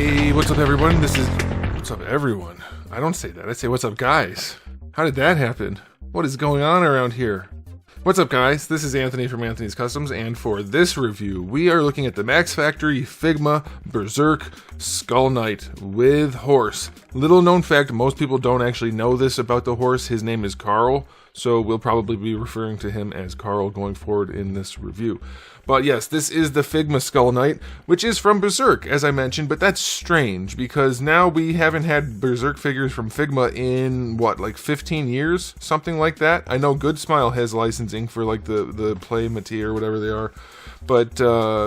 Hey, what's up everyone? What's up everyone? I don't say that, I say what's up guys. How did that happen? What is going on around here? What's up guys, this is Anthony from Anthony's Customs, and for this review, we are looking at the Max Factory Figma Berserk Skull Knight with horse. Little known fact, most people don't actually know this about the horse. His name is Carl, so we'll probably be referring to him as Carl going forward in this review. But yes, this is the Figma Skull Knight, which is from Berserk, as I mentioned, but that's strange, because now we haven't had Berserk figures from Figma in, what, like 15 years? Something like that? I know Good Smile has licensing for, like, the Play Mati or whatever they are, but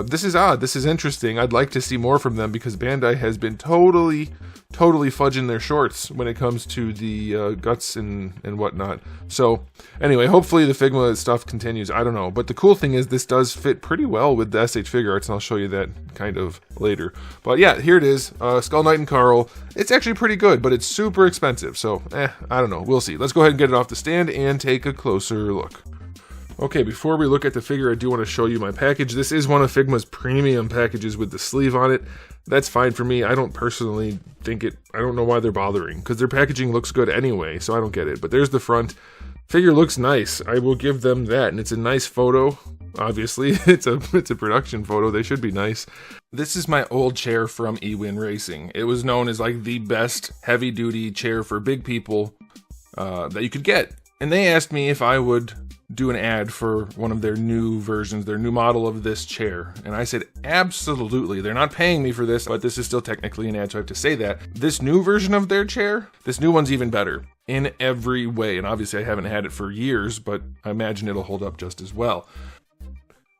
this is odd, this is interesting. I'd like to see more from them, because Bandai has been totally fudging their shorts when it comes to the guts and whatnot. So, anyway, hopefully the Figma stuff continues, I don't know. But the cool thing is this does fit pretty well with the SH Figure Arts, and I'll show you that kind of later. But yeah, here it is, Skull Knight and Carl. It's actually pretty good, but it's super expensive, so, I don't know, we'll see. Let's go ahead and get it off the stand and take a closer look. Okay, before we look at the figure, I do want to show you my package. This is one of Figma's premium packages with the sleeve on it. That's fine for me. I don't personally think I don't know why they're bothering, because their packaging looks good anyway, so I don't get it. But there's the front. Figure looks nice. I will give them that, and it's a nice photo. Obviously, it's a production photo. They should be nice. This is my old chair from eWin Racing. It was known as like the best heavy-duty chair for big people that you could get. And they asked me if I would do an ad for one of their new versions, their new model of this chair. And I said, absolutely. They're not paying me for this, but this is still technically an ad, so I have to say that. This new version of their chair, this new one's even better in every way. And obviously I haven't had it for years, but I imagine it'll hold up just as well.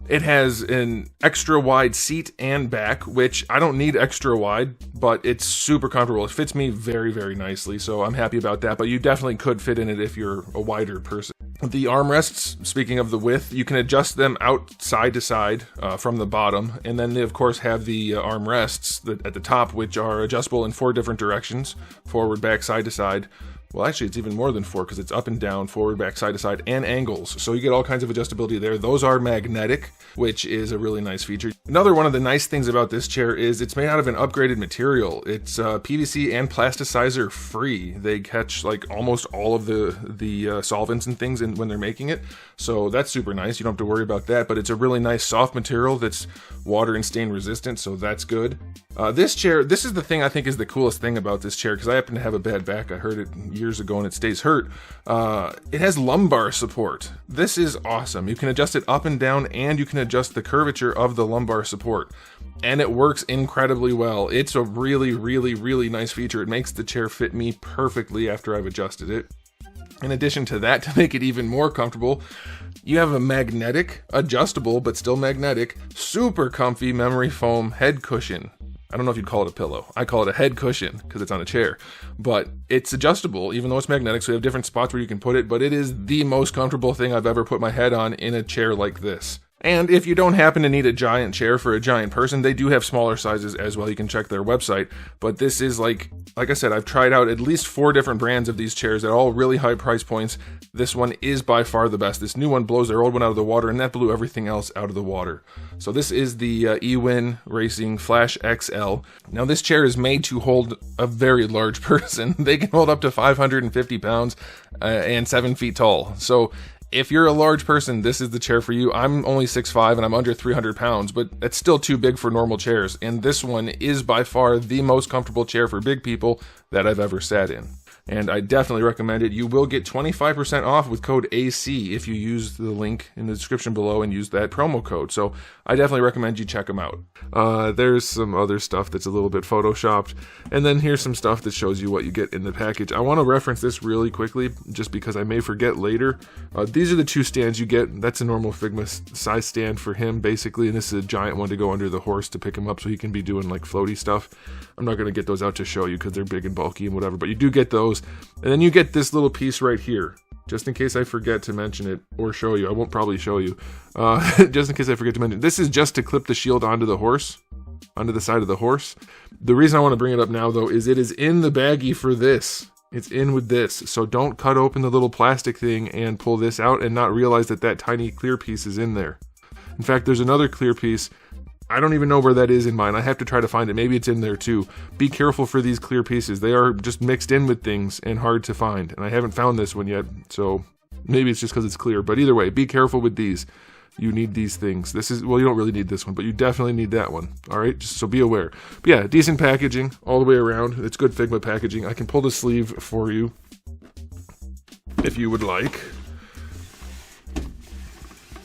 It has an extra wide seat and back, which I don't need extra wide, but it's super comfortable. It fits me very, very nicely, so I'm happy about that, but you definitely could fit in it if you're a wider person. The armrests, speaking of the width, you can adjust them out side to side from the bottom, and then they of course have the armrests at the top, which are adjustable in 4 different directions: forward, back, side to side. Well, actually, it's even more than 4, because it's up and down, forward, back, side to side, and angles. So you get all kinds of adjustability there. Those are magnetic, which is a really nice feature. Another one of the nice things about this chair is it's made out of an upgraded material. It's PVC and plasticizer free. They catch like almost all of the solvents and things when they're making it. So that's super nice. You don't have to worry about that, but it's a really nice soft material that's water and stain resistant, so that's good. This chair, this is the thing I think is the coolest thing about this chair, because I happen to have a bad back. I heard it years ago and it stays hurt. It has lumbar support. This is awesome. You can adjust it up and down, and you can adjust the curvature of the lumbar support. And it works incredibly well. It's a really, really, really nice feature. It makes the chair fit me perfectly after I've adjusted it. In addition to that, to make it even more comfortable, you have a magnetic, adjustable, but still magnetic, super comfy memory foam head cushion. I don't know if you'd call it a pillow. I call it a head cushion because it's on a chair. But it's adjustable, even though it's magnetic, so you have different spots where you can put it, but it is the most comfortable thing I've ever put my head on in a chair like this. And if you don't happen to need a giant chair for a giant person, they do have smaller sizes as well. You can check their website. But this is like I said, I've tried out at least 4 different brands of these chairs at all really high price points. This one is by far the best. This new one blows their old one out of the water, and that blew everything else out of the water. So this is the eWin Racing Flash XL. Now this chair is made to hold a very large person. They can hold up to 550 pounds and 7 feet tall. So if you're a large person, this is the chair for you. I'm only 6'5" and I'm under 300 pounds, but it's still too big for normal chairs. And this one is by far the most comfortable chair for big people that I've ever sat in. And I definitely recommend it. You will get 25% off with code AC if you use the link in the description below and use that promo code. So I definitely recommend you check them out. There's some other stuff that's a little bit photoshopped. And then here's some stuff that shows you what you get in the package. I want to reference this really quickly just because I may forget later. These are the 2 stands you get. That's a normal Figma size stand for him, basically. And this is a giant one to go under the horse to pick him up so he can be doing like floaty stuff. I'm not going to get those out to show you because they're big and bulky and whatever, but you do get those. And then you get this little piece right here, just in case I forget to mention it or show you. I won't probably show you, just in case I forget to mention it. This is just to clip the shield onto the horse, onto the side of the horse. The reason I want to bring it up now, though, is it is in the baggie for this. It's in with this, so don't cut open the little plastic thing and pull this out and not realize that that tiny clear piece is in there. In fact, there's another clear piece I don't even know where that is in mine. I have to try to find it. Maybe it's in there too. Be careful for these clear pieces. They are just mixed in with things and hard to find. And I haven't found this one yet, so maybe it's just because it's clear. But either way, be careful with these. You need these things. This is, well, you don't really need this one, but you definitely need that one. All right, just so be aware. But yeah, decent packaging all the way around. It's good Figma packaging. I can pull the sleeve for you if you would like.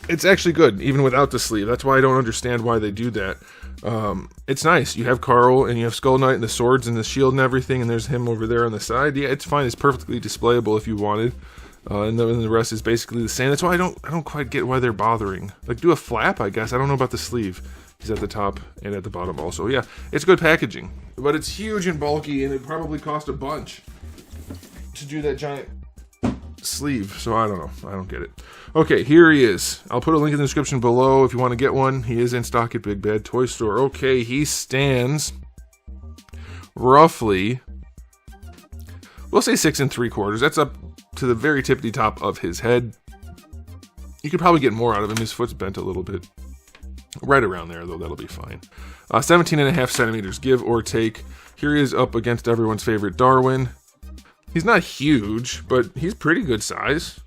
It's actually good, even without the sleeve. That's why I don't understand why they do that. It's nice. You have Carl, and you have Skull Knight, and the swords, and the shield, and everything, and there's him over there on the side. Yeah, it's fine. It's perfectly displayable if you wanted. And the rest is basically the same. That's why I don't quite get why they're bothering. Like, do a flap, I guess. I don't know about the sleeve. He's at the top and at the bottom also. Yeah, it's good packaging. But it's huge and bulky, and it probably cost a bunch to do that giant sleeve. So I don't know. I don't get it. Okay, here he is. I'll put a link in the description below if you want to get one. He is in stock at Big Bad Toy Store. Okay, he stands roughly, we'll say 6 3/4. That's up to the very tippity top of his head. You could probably get more out of him. His foot's bent a little bit. Right around there, though. That'll be fine. 17.5 centimeters, give or take. Here he is up against everyone's favorite Darwin. He's not huge, but he's pretty good size.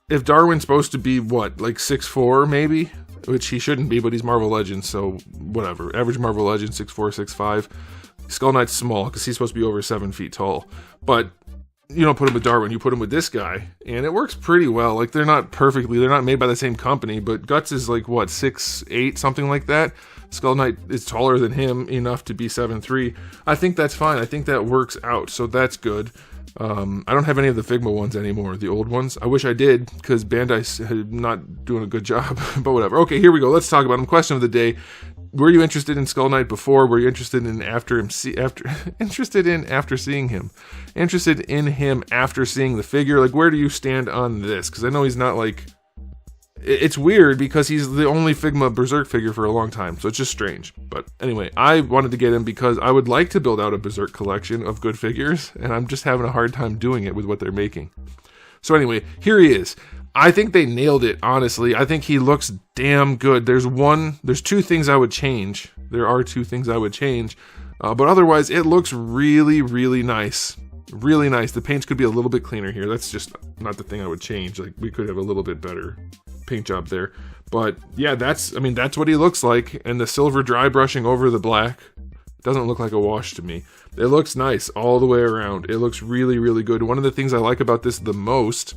If Darwin's supposed to be, what, like 6'4", maybe? Which he shouldn't be, but he's Marvel Legends, so whatever. Average Marvel Legends, 6'4", 6'5". Skull Knight's small, because he's supposed to be over 7 feet tall. But you don't put him with Darwin, you put him with this guy, and it works pretty well. Like, they're not made by the same company, but Guts is like, what, 6'8", something like that? Skull Knight is taller than him enough to be 7'3". I think that's fine. I think that works out, so that's good. I don't have any of the Figma ones anymore, the old ones. I wish I did, because Bandai's not doing a good job, but whatever. Okay, here we go. Let's talk about him. Question of the day. Were you interested in Skull Knight before? Were you interested in after seeing him? Interested in him after seeing the figure? Like, where do you stand on this? Because I know he's not like... It's weird because he's the only Figma Berserk figure for a long time, so it's just strange. But anyway, I wanted to get him because I would like to build out a Berserk collection of good figures, and I'm just having a hard time doing it with what they're making. So anyway, here he is. I think they nailed it, honestly. I think he looks damn good. There's two things I would change. There are two things I would change. But otherwise, it looks really, really nice. Really nice. The paints could be a little bit cleaner here. That's just not the thing I would change. Like, we could have a little bit better paint job there. But yeah, that's what he looks like. And the silver dry brushing over the black doesn't look like a wash to me. It looks nice all the way around. It looks really, really good. One of the things I like about this the most,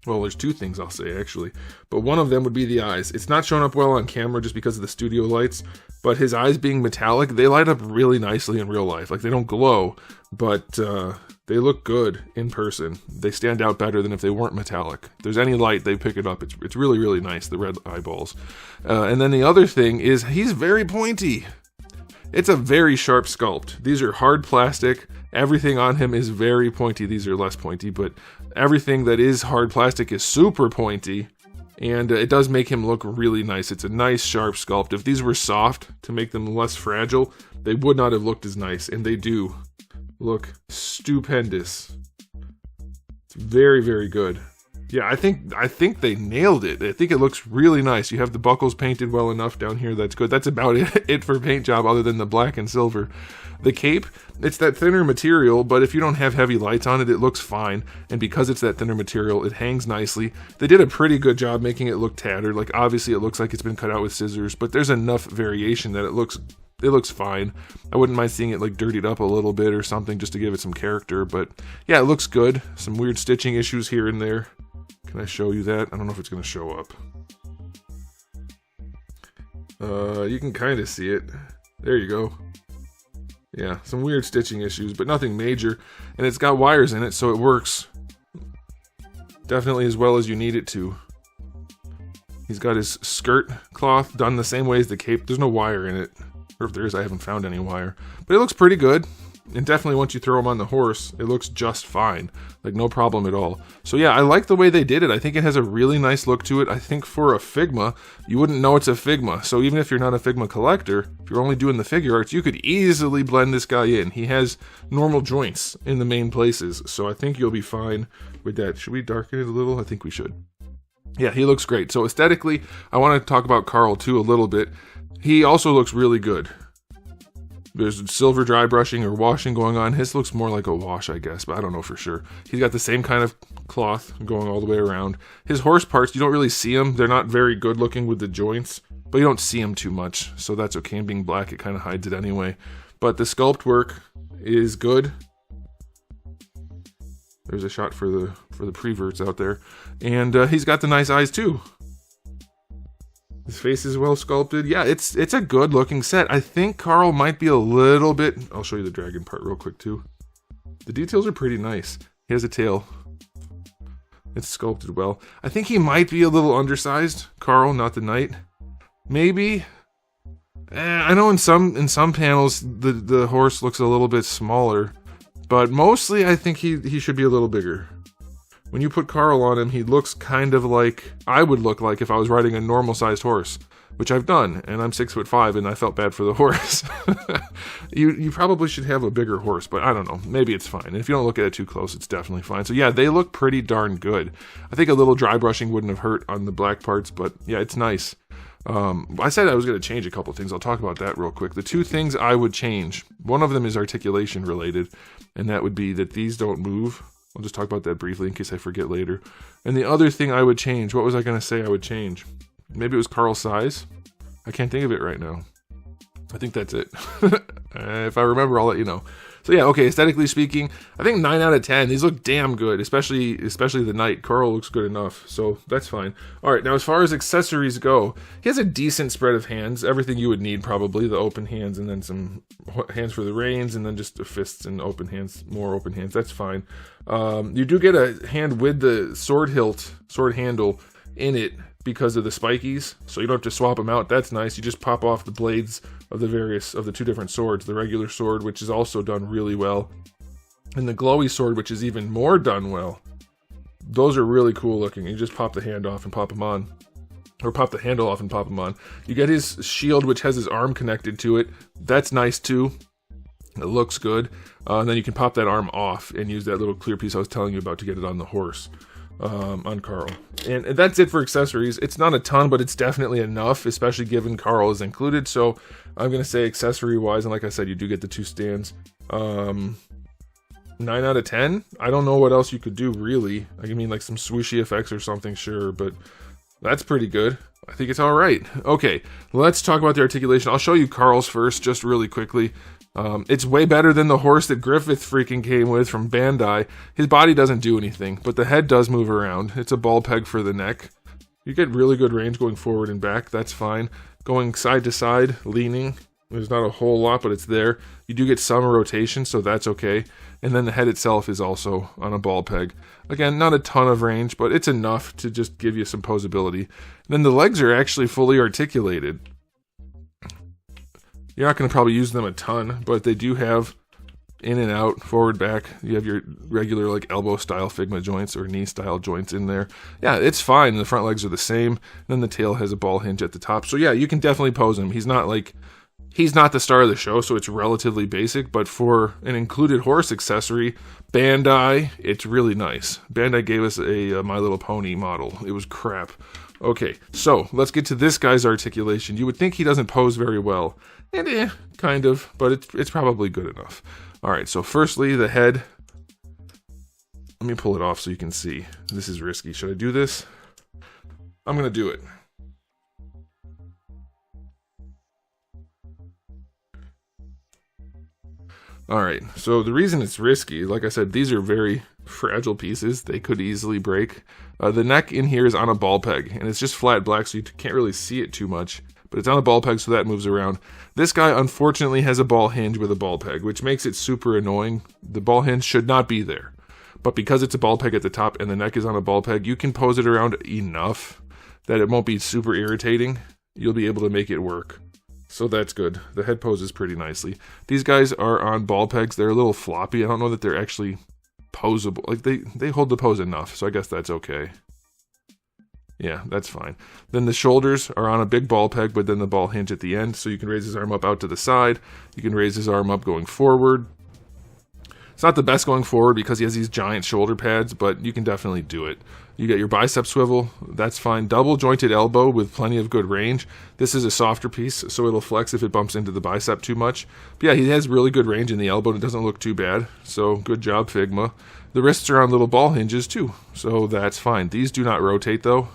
well, there's two things I'll say actually, but one of them would be the eyes. It's not showing up well on camera just because of the studio lights, but his eyes being metallic, they light up really nicely in real life. Like, they don't glow, but they look good in person. They stand out better than if they weren't metallic. If there's any light, they pick it up. It's really, really nice, the red eyeballs. And then the other thing is he's very pointy. It's a very sharp sculpt. These are hard plastic. Everything on him is very pointy. These are less pointy, but everything that is hard plastic is super pointy. And it does make him look really nice. It's a nice, sharp sculpt. If these were soft to make them less fragile, they would not have looked as nice. And they do look stupendous. It's very, very good. Yeah, I think they nailed it. I think it looks really nice. You have the buckles painted well enough down here. That's good. That's about it for paint job other than the black and silver. The cape, it's that thinner material, but if you don't have heavy lights on it, it looks fine. And because it's that thinner material, it hangs nicely. They did a pretty good job making it look tattered. Like, obviously it looks like it's been cut out with scissors, but there's enough variation that it looks fine. I wouldn't mind seeing it like dirtied up a little bit or something just to give it some character, but yeah, it looks good. Some weird stitching issues here and there. Can I show you that? I don't know if it's going to show up. You can kind of see it. There you go. Yeah, some weird stitching issues, but nothing major. And it's got wires in it, so it works definitely as well as you need it to. He's got his skirt cloth done the same way as the cape. There's no wire in it. Or if there is, I haven't found any wire. But it looks pretty good. And definitely once you throw him on the horse, it looks just fine. Like, no problem at all. So yeah, I like the way they did it. I think it has a really nice look to it. I think for a Figma, you wouldn't know it's a Figma. So even if you're not a Figma collector, if you're only doing the figure arts, you could easily blend this guy in. He has normal joints in the main places. So I think you'll be fine with that. Should we darken it a little? I think we should. Yeah, he looks great. So aesthetically, I want to talk about Carl too a little bit. He also looks really good. There's silver dry brushing or washing going on. His looks more like a wash, I guess, but I don't know for sure. He's got the same kind of cloth going all the way around. His horse parts, you don't really see them. They're not very good looking with the joints, but you don't see them too much, so that's okay. And being black, it kind of hides it anyway. But the sculpt work is good. There's a shot for the preverts out there. And he's got the nice eyes too. His face is well sculpted. Yeah, it's a good looking set. I think Carl might be a little bit... I'll show you the dragon part real quick too. The details are pretty nice. He has a tail. It's sculpted well. I think he might be a little undersized. Carl, not the knight. Maybe. I know in some panels the horse looks a little bit smaller. But mostly I think he should be a little bigger. When you put Carl on him, he looks kind of like I would look like if I was riding a normal-sized horse, which I've done, and I'm 6'5", and I felt bad for the horse. You probably should have a bigger horse, but I don't know. Maybe it's fine. And if you don't look at it too close, it's definitely fine. So yeah, they look pretty darn good. I think a little dry brushing wouldn't have hurt on the black parts, but yeah, it's nice. I said I was going to change a couple things. I'll talk about that real quick. The two things I would change, one of them is articulation related, and that would be that these don't move. I'll just talk about that briefly in case I forget later. And the other thing I would change, what was I going to say I would change? Maybe it was Carl's size. I can't think of it right now. I think that's it. If I remember, I'll let you know. So yeah, okay, aesthetically speaking, I think 9 out of 10. These look damn good, especially the knight. Carl looks good enough, so that's fine. All right, now as far as accessories go, he has a decent spread of hands. Everything you would need, probably. The open hands, and then some hands for the reins, and then just the fists and open hands, more open hands. That's fine. You do get a hand with the sword handle in it because of the spikies, so you don't have to swap them out. That's nice. You just pop off the blades of the two different swords, the regular sword, which is also done really well, and the glowy sword, which is even more done well. Those are really cool looking. You just pop the hand off and pop them on, or pop the handle off and pop them on. You get his shield, which has his arm connected to it. That's nice too. It looks good. And then you can pop that arm off and use that little clear piece I was telling you about to get it on the horse. On Carl. And that's it for accessories. It's not a ton, but it's definitely enough, especially given Carl is included. So I'm going to say accessory wise, and like I said, you do get the two stands. 9 out of 10. I don't know what else you could do really. I mean, like some swooshy effects or something, sure, but that's pretty good. I think it's all right. Okay, let's talk about the articulation. I'll show you Carl's first, just really quickly. It's way better than the horse that Griffith freaking came with from Bandai. His body doesn't do anything, but the head does move around. It's a ball peg for the neck. You get really good range going forward and back. That's fine. Going side to side, leaning. There's not a whole lot, but it's there. You do get some rotation, so that's okay. And then the head itself is also on a ball peg. Again, not a ton of range, but it's enough to just give you some posability. And then the legs are actually fully articulated. You're not going to probably use them a ton, but they do have in and out, forward, back. You have your regular like elbow style Figma joints or knee style joints in there. Yeah, it's fine. The front legs are the same. Then the tail has a ball hinge at the top. So yeah, you can definitely pose him. He's not the star of the show, so it's relatively basic, but for an included horse accessory, Bandai, it's really nice. Bandai gave us a My Little Pony model. It was crap. Okay, so let's get to this guy's articulation. You would think he doesn't pose very well. And kind of, but it's probably good enough. Alright, so firstly, the head. Let me pull it off so you can see. This is risky. Should I do this? I'm going to do it. Alright, so the reason it's risky, like I said, these are very fragile pieces. They could easily break. The neck in here is on a ball peg, and it's just flat black, so you can't really see it too much. But it's on a ball peg, so that moves around. This guy, unfortunately, has a ball hinge with a ball peg, which makes it super annoying. The ball hinge should not be there. But because it's a ball peg at the top and the neck is on a ball peg, you can pose it around enough that it won't be super irritating. You'll be able to make it work. So that's good. The head poses pretty nicely. These guys are on ball pegs. They're a little floppy. I don't know that they're actually posable. Like, they hold the pose enough, so I guess that's okay. Yeah, that's fine. Then the shoulders are on a big ball peg, but then the ball hinge at the end, so you can raise his arm up out to the side. You can raise his arm up going forward. It's not the best going forward because he has these giant shoulder pads, but you can definitely do it. You get your bicep swivel, that's fine. Double jointed elbow with plenty of good range. This is a softer piece, so it'll flex if it bumps into the bicep too much. But yeah, he has really good range in the elbow, and it doesn't look too bad. So good job, Figma. The wrists are on little ball hinges too, so that's fine. These do not rotate though,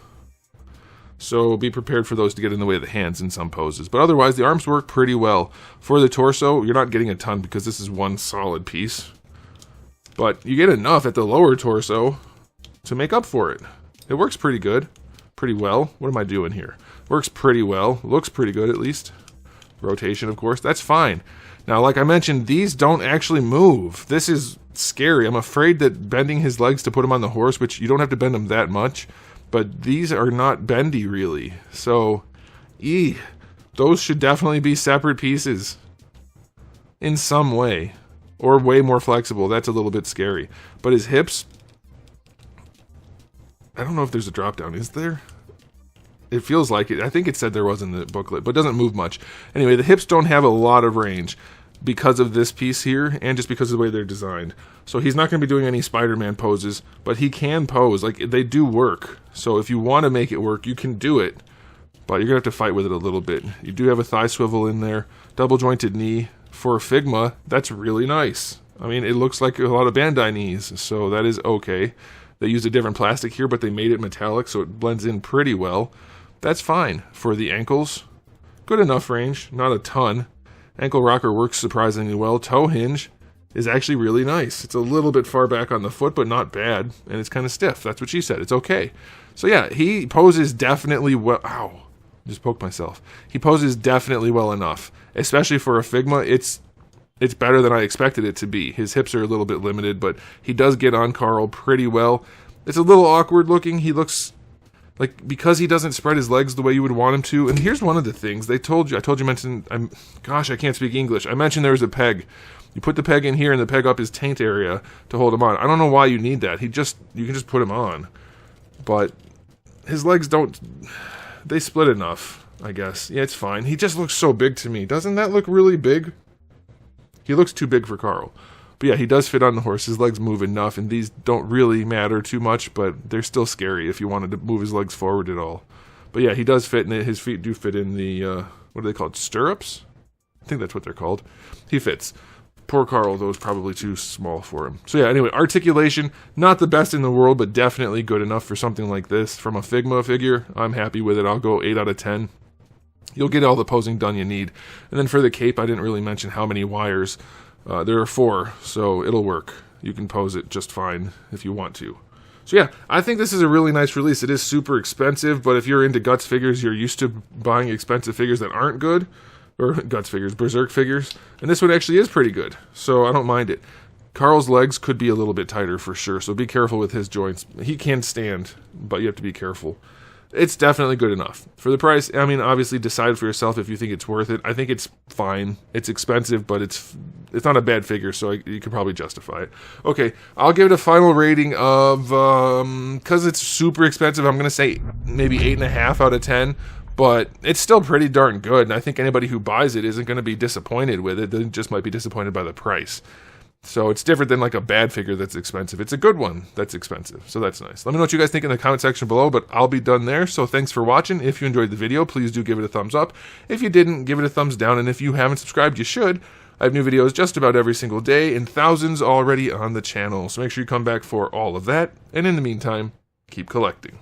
so be prepared for those to get in the way of the hands in some poses. But otherwise, the arms work pretty well. For the torso, you're not getting a ton because this is one solid piece. But you get enough at the lower torso to make up for it. It works pretty good. Pretty well. What am I doing here? Works pretty well. Looks pretty good at least. Rotation, of course. That's fine. Now, like I mentioned, these don't actually move. This is scary. I'm afraid that bending his legs to put him on the horse, which you don't have to bend them that much, but these are not bendy really. So, those should definitely be separate pieces in some way, or way more flexible. That's a little bit scary. But his hips, I don't know if there's a drop down. Is there? It feels like it. I think it said there was in the booklet, but it doesn't move much. Anyway, the hips don't have a lot of range because of this piece here, and just because of the way they're designed. So he's not going to be doing any Spider-Man poses, but he can pose. Like, they do work. So if you want to make it work, you can do it, but you're going to have to fight with it a little bit. You do have a thigh swivel in there, double jointed knee. For Figma, that's really nice. I mean, it looks like a lot of Bandai knees, so that is okay. They used a different plastic here, but they made it metallic, so it blends in pretty well. That's fine. For the ankles, good enough range, not a ton. Ankle rocker works surprisingly well. Toe hinge is actually really nice. It's a little bit far back on the foot, but not bad, and it's kind of stiff. That's what she said. It's okay. So yeah, he poses definitely well. Ow. Just poked myself. He poses definitely well enough, especially for a Figma. It's better than I expected it to be. His hips are a little bit limited, but he does get on Carl pretty well. It's a little awkward looking. He looks like, because he doesn't spread his legs the way you would want him to. And here's one of the things they told you. I told you, gosh, I can't speak English. I mentioned there was a peg. You put the peg in here and the peg up his taint area to hold him on. I don't know why you need that. You can just put him on. But his legs don't, they split enough, I guess. Yeah, it's fine. He just looks so big to me. Doesn't that look really big? He looks too big for Carl. But yeah, he does fit on the horse. His legs move enough, and these don't really matter too much, but they're still scary if you wanted to move his legs forward at all. But yeah, he does fit, and his feet do fit in the, what are they called, stirrups? I think that's what they're called. He fits. Poor Carl, though, is probably too small for him. So yeah, anyway, articulation, not the best in the world, but definitely good enough for something like this. From a Figma figure, I'm happy with it. I'll go 8 out of 10. You'll get all the posing done you need. And then for the cape, I didn't really mention how many wires. There are 4, so it'll work. You can pose it just fine if you want to. So yeah, I think this is a really nice release. It is super expensive, but if you're into Guts figures, you're used to buying expensive figures that aren't good, or Guts figures, Berserk figures, and this one actually is pretty good, so I don't mind it. Carl's legs could be a little bit tighter for sure, so be careful with his joints. He can stand, but you have to be careful. It's definitely good enough. For the price, I mean, obviously decide for yourself if you think it's worth it. I think it's fine. It's expensive, but it's not a bad figure, so you can probably justify it. Okay, I'll give it a final rating of, because it's super expensive, I'm going to say maybe 8.5 out of 10, but it's still pretty darn good, and I think anybody who buys it isn't going to be disappointed with it. They just might be disappointed by the price. So it's different than like a bad figure that's expensive. It's a good one that's expensive. So that's nice. Let me know what you guys think in the comment section below, but I'll be done there. So thanks for watching. If you enjoyed the video, please do give it a thumbs up. If you didn't, give it a thumbs down. And if you haven't subscribed, you should. I have new videos just about every single day and thousands already on the channel. So make sure you come back for all of that. And in the meantime, keep collecting.